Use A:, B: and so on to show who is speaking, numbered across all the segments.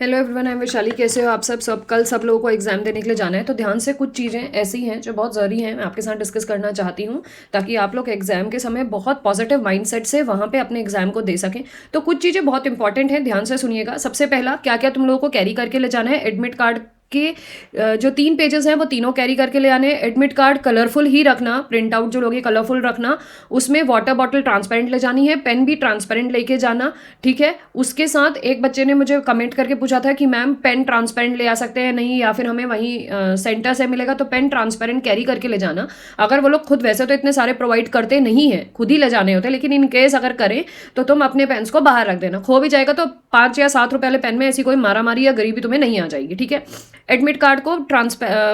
A: Hello everyone, I am Vaishali. कैसे हो आप सब कल सब लोगों को एग्जाम देने के लिए जाना है, तो ध्यान से कुछ चीज़ें ऐसी हैं जो बहुत ज़रूरी हैं, मैं आपके साथ डिस्कस करना चाहती हूँ ताकि आप लोग एग्जाम के समय बहुत पॉजिटिव माइंडसेट से वहाँ पे अपने एग्जाम को दे सकें। तो कुछ चीज़ें बहुत इंपॉर्टेंट हैं, ध्यान से सुनिएगा। सबसे पहला, क्या क्या तुम लोगों को कैरी करके ले जाना है। एडमिट कार्ड के जो 3 पेजेस हैं वो तीनों कैरी करके ले आने हैं। एडमिट कार्ड कलरफुल ही रखना, प्रिंट आउट जो लोगे कलरफुल रखना। उसमें वाटर बॉटल ट्रांसपेरेंट ले जानी है, पेन भी ट्रांसपेरेंट लेके जाना, ठीक है। उसके साथ एक बच्चे ने मुझे कमेंट करके पूछा था कि मैम पेन ट्रांसपेरेंट ले आ सकते हैं नहीं, या फिर हमें वहीं सेंटर से मिलेगा, तो पेन ट्रांसपेरेंट कैरी करके ले जाना। अगर वो लोग खुद वैसे तो इतने सारे प्रोवाइड करते नहीं है, खुद ही ले जाने होते, लेकिन इन केस अगर करें तो तुम अपने पेन्स को बाहर रख देना। खो भी जाएगा तो 5 या 7 रुपए वाले पेन में ऐसी कोई मारामारी या गरीबी तुम्हें नहीं आ जाएगी, ठीक है। एडमिट कार्ड को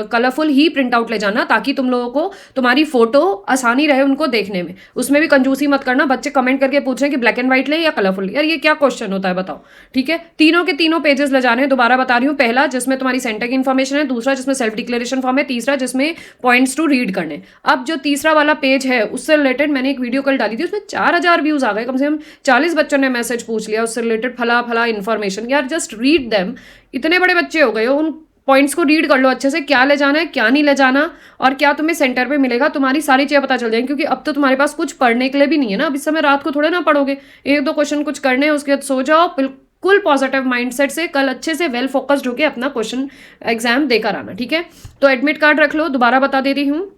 A: कलरफुल ही प्रिंट आउट ले जाना ताकि तुम लोगों को तुम्हारी फोटो आसानी रहे उनको देखने में। उसमें भी कंजूसी मत करना। बच्चे कमेंट करके पूछ रहे हैं कि ब्लैक एंड व्हाइट ले या कलरफुल। यार ये क्या क्वेश्चन होता है बताओ, ठीक है। तीनों के तीनों पेजेस ले जाने हैं, दोबारा बता रही हूँ। पहला जिसमें तुम्हारी सेंटर की इन्फॉर्मेशन है, दूसरा जिसमें सेल्फ डिक्लेरेशन फॉर्म है, तीसरा जिसमें पॉइंट्स टू रीड करने। अब जो तीसरा वाला पेज है उससे रिलेटेड मैंने एक वीडियो कल डाली थी, उसमें 4000 व्यूज आ गए। कम से कम 40 बच्चों ने मैसेज पूछ लिया उससे रिलेटेड, फला फला इन्फॉर्मेशन। यार जस्ट रीड देम। इतने बड़े बच्चे हो गए हो, उन पॉइंट्स को रीड कर लो अच्छे से, क्या ले जाना है क्या नहीं ले जाना और क्या तुम्हें सेंटर पे मिलेगा। तुम्हारी सारी चीज़ें पता चल जाएंगी, क्योंकि अब तो तुम्हारे पास कुछ पढ़ने के लिए भी नहीं है ना। अब इस समय रात को थोड़े ना पढ़ोगे, 1-2 क्वेश्चन कुछ करने हैं, उसके बाद सो जाओ बिल्कुल पॉजिटिव माइंडसेट से। कल अच्छे से वेल फोकस्ड होकर अपना क्वेश्चन एग्जाम देकर आना, ठीक है। तो एडमिट कार्ड रख लो, दोबारा बता देती हूँ।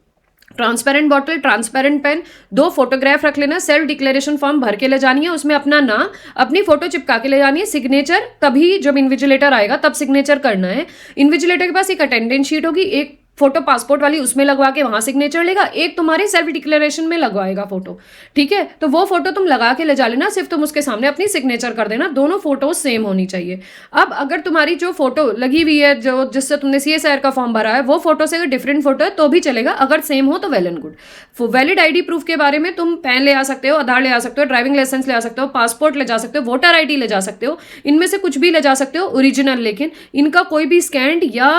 A: Transparent bottle, transparent pen, 2 photograph रख लेना। सेल्फ डिक्लेरेशन फॉर्म भर के ले जानी है, उसमें अपना नाम, अपनी फोटो चिपका के ले जानी है। सिग्नेचर तभी जब इन्विजिलेटर आएगा तब सिग्नेचर करना है। इन्विजिलेटर के पास एक अटेंडेंस शीट होगी, एक फोटो पासपोर्ट वाली उसमें लगवा के वहां सिग्नेचर लेगा, एक तुम्हारे सेल्फ डिक्लेरेशन में लगवाएगा फोटो, ठीक है। तो वो फोटो तुम लगा के ले जा लेना, सिर्फ तुम उसके सामने अपनी सिग्नेचर कर देना। दोनों फोटो सेम होनी चाहिए। अब अगर तुम्हारी जो फोटो लगी हुई है, जो जिससे तुमने CSIR का फॉर्म भरा है, वो फोटो से अगर डिफरेंट फोटो है तो भी चलेगा, अगर सेम हो तो well and good. Valid ID proof के बारे में तुम पैन ले आ सकते हो, आधार ले आ सकते हो, ड्राइविंग लाइसेंस ले आ सकते हो, पासपोर्ट ले जा सकते हो, वोटर ID ले जा सकते हो। इनमें से कुछ भी ले जा सकते हो ओरिजिनल, लेकिन इनका कोई भी स्कैंड या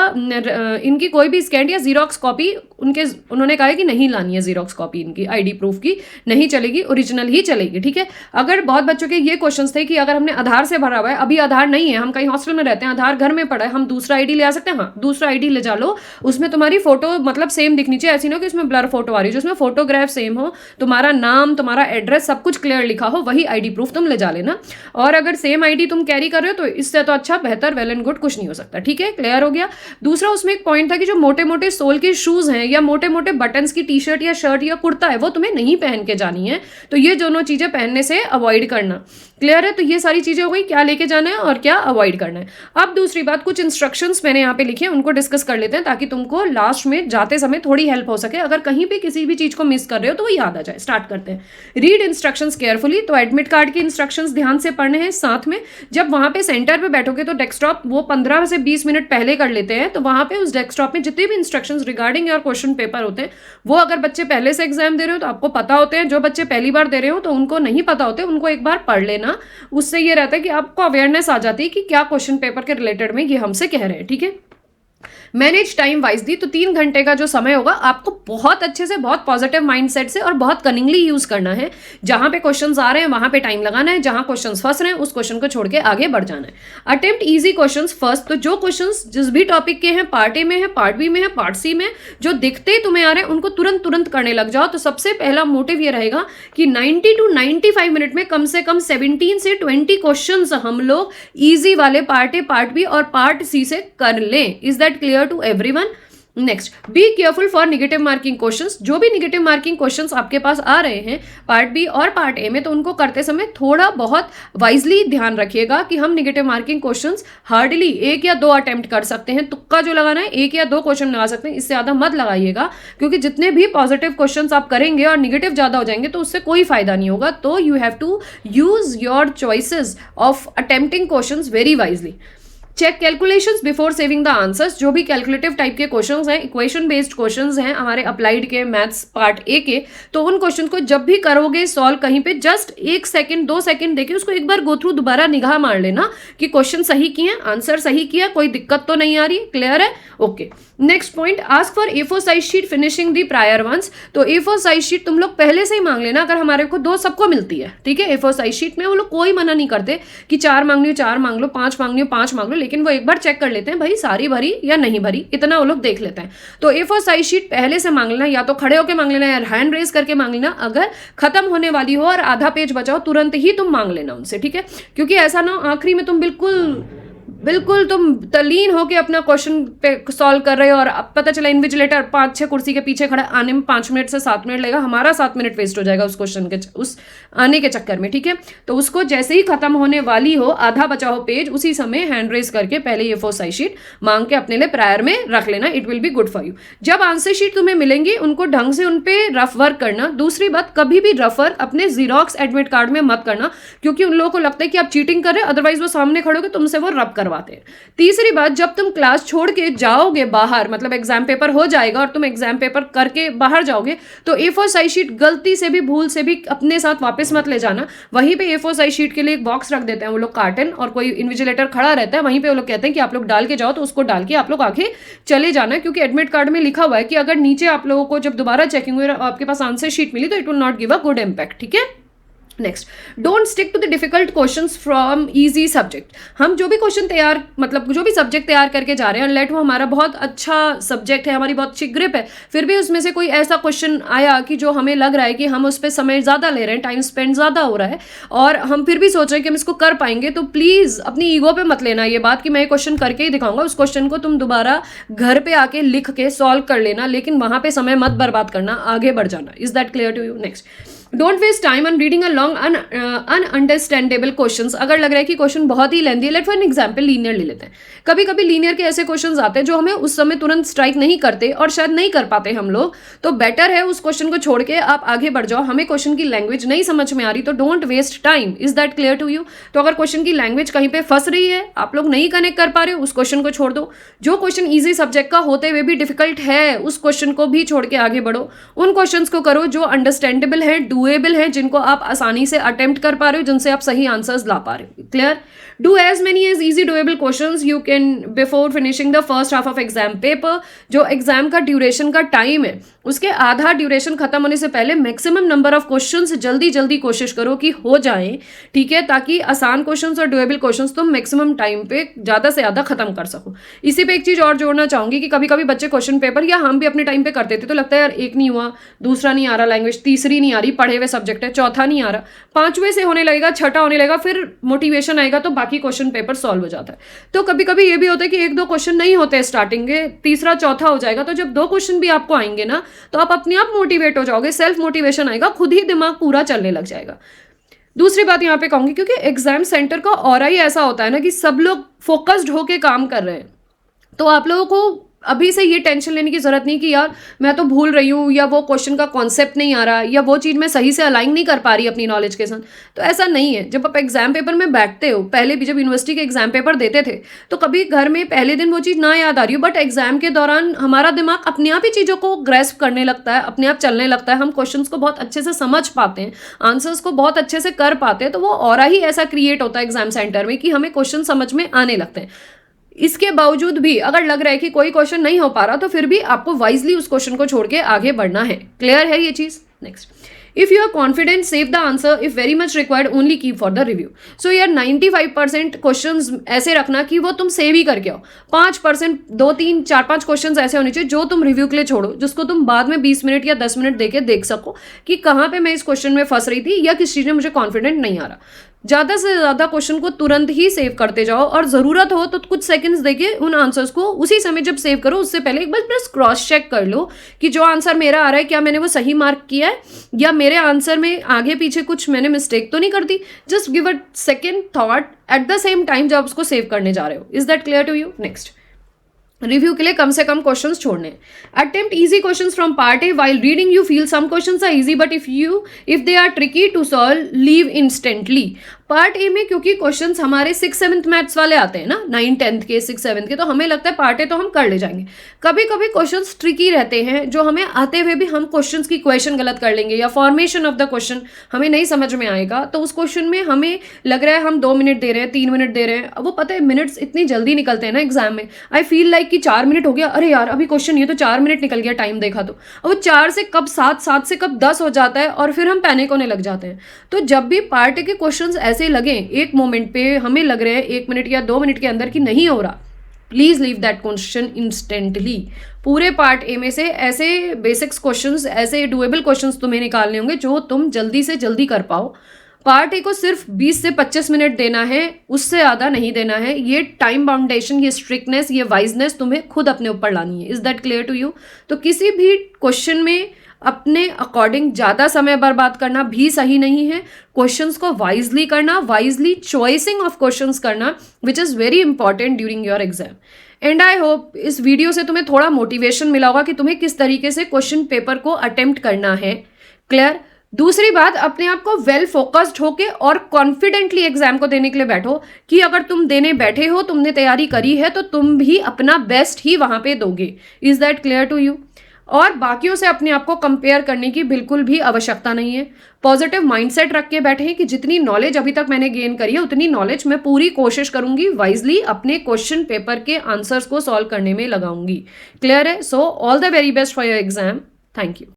A: इनकी कोई भी स्कैंड या जीरोक्स कॉपी उन्होंने कहा है कि नहीं लानी है। जीरोक्स कॉपी इनकी ID प्रूफ की नहीं चलेगी, ओरिजिनल ही चलेगी, ठीक है। अगर बहुत बच्चों के ये क्वेश्चंस थे कि अगर हमने आधार से भरा हुआ है, अभी आधार नहीं है, हम कहीं हॉस्टल में रहते हैं, आधार घर में पड़ा है, हम दूसरा ID ले आ सकते हैं। हाँ, दूसरा ID ले जा लो, उसमें तुम्हारी फोटो मतलब सेम दिखनी चाहिए। ऐसी नहीं हो कि उसमें ब्लर फोटो आ रही है, जिसमें फोटोग्राफ सेम हो, तुम्हारा नाम, तुम्हारा एड्रेस सब कुछ क्लियर लिखा हो, वही ID प्रूफ तुम ले जा लेना। और अगर सेम ID तुम कैरी कर रहे हो तो इससे तो अच्छा, बेहतर, वेल एंड गुड कुछ नहीं हो सकता, ठीक है। क्लियर हो गया। दूसरा उसमें एक पॉइंट था कि जो मोटे मोटे सोल के शूज हैं या मोटे मोटे बटन्स की टी-शर्ट या शर्ट या कुर्ता है, वो तुम्हें नहीं पहन के जानी है। तो ये दोनों चीजें पहनने से अवॉइड करना। क्लियर है। तो ये सारी चीजें हो गई, क्या लेके जाना है और क्या अवॉइड करना है। अब दूसरी बात, कुछ इंस्ट्रक्शंस मैंने यहाँ पे लिखे हैं, उनको डिस्कस कर लेते हैं ताकि तुमको लास्ट में जाते समय थोड़ी हेल्प हो सके। अगर कहीं पे किसी भी चीज को मिस कर रहे हो तो वो याद आ जाए। स्टार्ट करते हैं। Read instructions carefully. तो एडमिट कार्ड की इंस्ट्रक्शंस ध्यान से पढ़ने हैं। साथ में जब वहां पे सेंटर पे बैठोगे तो डेस्कटॉप वो 15 से 20 मिनट पहले कर लेते हैं, तो वहां पे उस डेस्कटॉप में जितने भी instructions regarding your question paper होते हैं, वो अगर बच्चे पहले से एग्जाम दे रहे हो तो आपको पता होते हैं। जो बच्चे पहली बार दे रहे हो तो उनको नहीं पता होते, उनको एक बार पढ़ लेना। उससे ये रहता है कि आपको अवेयरनेस आ जाती है कि क्या क्वेश्चन पेपर के रिलेटेड में ये हमसे कह रहे हैं, ठीक है। Manage time wisely. तो 3 घंटे का जो समय होगा आपको बहुत अच्छे से, बहुत पॉजिटिव माइंडसेट से और बहुत कनिंगली यूज करना है। जहां पे क्वेश्चंस आ रहे हैं वहां पे टाइम लगाना है, जहां क्वेश्चंस फंस रहे हैं उस क्वेश्चन को छोड़ के आगे बढ़ जाना है। Attempt easy questions first. तो जो क्वेश्चंस जिस भी टॉपिक के हैं, पार्ट ए में है, पार्ट बी में है, पार्ट सी में, जो दिखते ही तुम्हें आ रहे हैं उनको तुरंत तुरंत करने लग जाओ। तो सबसे पहला मोटिव ये रहेगा कि 90 to 95 मिनट में कम से कम 17 से 20 क्वेश्चन हम लोग ईजी वाले पार्ट ए, पार्ट बी और पार्ट सी से कर लें। Is that clear to everyone? Next, be careful for negative marking questions. जो भी निगेटिव मार्किंग क्वेश्चंस आपके पास आ रहे हैं पार्ट बी और पार्ट ए में, तो उनको करते समय थोड़ा बहुत वाइजली ध्यान रखिएगा कि हम निगेटिव मार्किंग क्वेश्चंस हार्डली 1 या 2 अटेम्प्ट कर सकते हैं। तुक्का जो लगाना है 1 या 2 क्वेश्चन लगा सकते हैं, इससे ज्यादा मत लगाइएगा, क्योंकि जितने भी पॉजिटिव क्वेश्चंस आप करेंगे और निगेटिव ज्यादा हो जाएंगे तो उससे कोई फायदा नहीं होगा। तो you have to use your choices of attempting questions very wisely. Check calculations before saving the answers. जो भी कैलकुलेटिव टाइप के क्वेश्चंस हैं, इक्वेशन बेस्ड क्वेश्चंस हैं हमारे अप्लाइड के मैथ्स पार्ट ए के, तो उन क्वेश्चन को जब भी करोगे सॉल्व कहीं पे जस्ट 1 सेकंड 2 सेकंड देके उसको एक बार गो थ्रू दोबारा निगाह मार लेना कि क्वेश्चन सही किए, आंसर सही किया, कोई दिक्कत तो नहीं आ रही। क्लियर है? Okay. Next point, ask for A4 size sheet finishing the prior ones. तो A4 साइज शीट तुम लोग पहले से ही मांग लेना, अगर हमारे को 2 सबको मिलती है, ठीक है। A4 साइज शीट में वो लोग कोई मना नहीं करते कि 4 मांगनी हो 4 मांग लो, 5 मांगनी हो 5 मांग लो, लेकिन वो एक बार चेक कर लेते हैं भाई सारी भरी या नहीं भरी, इतना वो लोग देख लेते हैं। तो A4 साइज शीट पहले से मांग लेना, या तो खड़े होकर मांग लेना या हैंड रेज करके मांग लेना। अगर खत्म होने वाली हो और आधा पेज बचाओ तुरंत ही तुम मांग लेना उनसे, ठीक है? क्योंकि ऐसा ना आखिरी में तुम बिल्कुल तुम तल्लीन होके अपना क्वेश्चन पे सॉल्व कर रहे हो और अब पता चला इन्विजिलेटर 5-6 कुर्सी के पीछे खड़ा, आने में 5 मिनट से 7 मिनट लगेगा, हमारा 7 मिनट वेस्ट हो जाएगा उस क्वेश्चन के उस आने के चक्कर में, ठीक है? तो उसको जैसे ही खत्म होने वाली हो, आधा बचा हो पेज, उसी समय हैंड रेज करके पहले A4 साइज शीट मांग के अपने लिए प्रायर में रख लेना। It will be good for you. जब आंसर शीट तुम्हें मिलेंगी उनको ढंग से उन पे रफ वर्क करना। दूसरी बात, कभी भी रफ वर्क अपने जीरोक्स एडमिट कार्ड में मत करना, क्योंकि उन लोगों को लगता है कि आप चीटिंग कर रहे हो, अदरवाइज वो सामने खड़े होकर तुमसे वो रफ करवाते हैं। तीसरी बात, जब तुम क्लास छोड़ के जाओगे बाहर, मतलब एग्जाम पेपर हो जाएगा और तुम एग्जाम पेपर करके बाहर जाओगे, तो A4 साइज शीट गलती से भी, भूल से भी अपने साथ वापस मत ले जाना। वहीं पे A4 साइज शीट के लिए एक बॉक्स रख देते हैं वो लोग, कार्टन, और कोई इन्विजिलेटर खड़ा रहता है वहीं पे। वो लोग कहते हैं कि आप लोग डाल के जाओ, तो उसको डाल के आप लोग आगे चले जाना, क्योंकि एडमिट कार्ड में लिखा हुआ है कि अगर नीचे आप लोगों को जब दोबारा चेकिंग हुई और आपके पास आंसर शीट मिली तो it will not give a good impact, ठीक है? Next, don't stick to the difficult questions from easy subject. हम जो भी क्वेश्चन तैयार, मतलब जो भी सब्जेक्ट तैयार करके जा रहे हैं, लेट वो हमारा बहुत अच्छा सब्जेक्ट है, हमारी बहुत अच्छी ग्रिप है, फिर भी उसमें से कोई ऐसा क्वेश्चन आया कि जो हमें लग रहा है कि हम उस पर समय ज़्यादा ले रहे हैं, टाइम स्पेंड ज़्यादा हो रहा है, और हम फिर भी सोच रहे हैं कि हम इसको कर पाएंगे, तो प्लीज़ अपनी ईगो पे मत लेना ये बात कि मैं ये क्वेश्चन करके ही दिखाऊंगा। उस क्वेश्चन को तुम दोबारा घर पे आके लिख के सॉल्व कर लेना, लेकिन वहाँ पे समय मत बर्बाद करना, आगे बढ़ जाना। Is that clear to you? Next, don't waste time on reading a long ununderstandable questions. अगर लग रहा है कि क्वेश्चन बहुत ही लेंथी है, let for an example linear ले लेते हैं। कभी कभी लीनियर के ऐसे क्वेश्चंस आते हैं जो हमें उस समय तुरंत स्ट्राइक नहीं करते और शायद नहीं कर पाते हम लोग, तो बेटर है उस क्वेश्चन को छोड़ के आप आगे बढ़ जाओ। हमें क्वेश्चन की लैंग्वेज नहीं समझ में आ रही तो don't waste time. Is that clear to you? तो अगर क्वेश्चन की लैंग्वेज कहीं पे फंस रही है, आप लोग नहीं कनेक्ट कर पा रहे हो, उस क्वेश्चन को छोड़ दो। जो क्वेश्चन ईजी सब्जेक्ट का होते हुए भी डिफिकल्ट है, उस क्वेश्चन को भी छोड़ के आगे बढ़ो। उन क्वेश्चन को करो जो अंडरस्टैंडेबल है, डूएबल है, जिनको आप आसानी से अटेम्प्ट कर पा रहे हो, जिनसे आप सही आंसर्स ला पा रहे हो। Clear? Do as many as easy doable questions you can before finishing the first half of exam paper. जो एग्जाम का ड्यूरेशन का टाइम है उसके आधा ड्यूरेशन खत्म होने से पहले मैक्सिमम नंबर ऑफ क्वेश्चंस जल्दी कोशिश करो कि हो जाएं, ठीक है? ताकि आसान क्वेश्चंस और डूएबल क्वेश्चंस तुम मैक्सिमम टाइम पे ज़्यादा से ज़्यादा खत्म कर सको। इसी पे एक चीज़ और जोड़ना चाहूंगी कि कभी कभी बच्चे क्वेश्चन पेपर, या हम भी अपने टाइम पे करते थे, तो लगता है यार एक नहीं हुआ, दूसरा नहीं आ रहा लैंग्वेज, तीसरी नहीं आ रही, पढ़े हुए सब्जेक्ट है, चौथा नहीं आ रहा, पांचवें से होने लगेगा, छठा होने लगेगा, फिर मोटिवेशन आएगा तो बाकी क्वेश्चन पेपर सॉल्व हो जाता है। तो कभी कभी ये भी होता है कि एक दो क्वेश्चन नहीं होते स्टार्टिंग के, तीसरा चौथा हो जाएगा, तो जब दो क्वेश्चन भी आपको आएंगे ना तो आप अपने आप मोटिवेट हो जाओगे, सेल्फ मोटिवेशन आएगा, खुद ही दिमाग पूरा चलने लग जाएगा। दूसरी बात यहाँ पे कहूंगी, क्योंकि एग्जाम सेंटर का ऑरा ही ऐसा होता है ना कि सब लोग फोकस्ड होके काम कर रहे हैं, तो आप लोगों को अभी से ये टेंशन लेने की जरूरत नहीं कि यार मैं तो भूल रही हूँ, या वो क्वेश्चन का कॉन्सेप्ट नहीं आ रहा, या वो चीज़ मैं सही से अलाइन नहीं कर पा रही अपनी नॉलेज के साथ। तो ऐसा नहीं है। जब आप एग्जाम पेपर में बैठते हो, पहले भी जब यूनिवर्सिटी के एग्जाम पेपर देते थे तो कभी घर में पहले दिन वो चीज़ ना याद आ रही हो, बट एग्जाम के दौरान हमारा दिमाग अपने आप ही चीज़ों को ग्रेस्प करने लगता है, अपने आप चलने लगता है, हम क्वेश्चन को बहुत अच्छे से समझ पाते हैं, आंसर्स को बहुत अच्छे से कर पाते हैं। तो वो ऑरा ही ऐसा क्रिएट होता है एग्जाम सेंटर में कि हमें क्वेश्चन समझ में आने लगते हैं। इसके बावजूद भी अगर लग रहा है कि कोई क्वेश्चन नहीं हो पा रहा, तो फिर भी आपको वाइजली उस क्वेश्चन को छोड़ के आगे बढ़ना है। क्लियर है ये चीज? Next, if you are confident save the answer, if very much required only keep for the review. So यार 95% क्वेश्चंस ऐसे रखना कि वो तुम सेव ही करके आओ। 5%, 2, 3, 4, 5 क्वेश्चंस ऐसे होने चाहिए जो तुम रिव्यू के लिए छोड़ो, जिसको तुम बाद में 20 मिनट या 10 मिनट देके देख सको कि कहाँ पे मैं इस क्वेश्चन में फंस रही थी या किस चीज़ में मुझे कॉन्फिडेंट नहीं आ रहा। ज़्यादा से ज़्यादा क्वेश्चन को तुरंत ही सेव करते जाओ, और ज़रूरत हो तो कुछ सेकंड्स देके उन आंसर्स को उसी समय जब सेव करो उससे पहले एक बार बस क्रॉस चेक कर लो कि जो आंसर मेरा आ रहा है क्या मैंने वो सही मार्क किया है, या मेरे आंसर में आगे पीछे कुछ मैंने मिस्टेक तो नहीं कर दी। Just give a second thought at the same time जब उसको सेव करने जा रहे हो। Is that clear to you? Next, review के लिए कम से कम क्वेश्चंस छोड़ने। Attempt easy questions from part A while reading you feel some questions are easy, but if they are tricky to solve leave instantly. Part A में क्योंकि questions हमारे 6-7 maths वाले आते हैं ना, 9-10 के 6-7 के, तो हमें लगता है पार्ट ए तो हम कर ले जाएंगे। कभी कभी क्वेश्चंस ट्रिकी रहते हैं जो हमें आते हुए भी हम क्वेश्चंस की क्वेश्चन गलत कर लेंगे, या फॉर्मेशन ऑफ द क्वेश्चन हमें नहीं समझ में आएगा, तो उस क्वेश्चन में हमें लग रहा है हम 2 मिनट दे रहे हैं, 3 मिनट दे रहे हैं। अब वो पता है मिनट्स इतनी जल्दी निकलते हैं ना एग्जाम में, आई फील लाइक कि 4 मिनट हो गया, अरे यार अभी क्वेश्चन नहीं है तो 4 मिनट निकल गया, टाइम देखा तो। अब वो 4 से कब 7, 7 से कब 10 हो जाता है और फिर हम पैनिक होने लग जाते हैं। तो जब भी पार्ट ए के क्वेश्चंस ऐसे लगे एक मोमेंट पे हमें लग रहे हैं 1 मिनट या 2 मिनट के अंदर कि नहीं हो रहा, please leave that question instantly. पूरे पार्ट ए में से ऐसे बेसिक्स क्वेश्चंस, ऐसे डुएबल क्वेश्चंस तुम्हें निकालने होंगे जो तुम जल्दी से जल्दी कर पाओ। पार्ट ए को सिर्फ 20 से 25 मिनट देना है, उससे ज़्यादा नहीं देना है। ये टाइम बाउंडेशन, ये स्ट्रिक्टनेस, ये वाइजनेस तुम्हें खुद अपने ऊपर लानी है। Is that clear to you? तो किसी भी क्वेश्चन में अपने अकॉर्डिंग ज़्यादा समय बर्बाद करना भी सही नहीं है। क्वेश्चंस को वाइजली करना, वाइजली चॉइसिंग ऑफ क्वेश्चंस करना, which is very important during your exam. And I hope इस वीडियो से तुम्हें थोड़ा मोटिवेशन मिला होगा कि तुम्हें किस तरीके से क्वेश्चन पेपर को अटेम्प्ट करना है। क्लियर? दूसरी बात, अपने आप को वेल फोकस्ड होके और कॉन्फिडेंटली एग्जाम को देने के लिए बैठो कि अगर तुम देने बैठे हो, तुमने तैयारी करी है, तो तुम भी अपना बेस्ट ही वहां पे दोगे। Is that clear to you? और बाकियों से अपने आप को कंपेयर करने की बिल्कुल भी आवश्यकता नहीं है। पॉजिटिव माइंडसेट रख के बैठे कि जितनी नॉलेज अभी तक मैंने गेन करी है उतनी नॉलेज मैं पूरी कोशिश करूंगी वाइजली अपने क्वेश्चन पेपर के आंसर्स को सॉल्व करने में लगाऊंगी। क्लियर है? So all the very best for your exam. Thank you.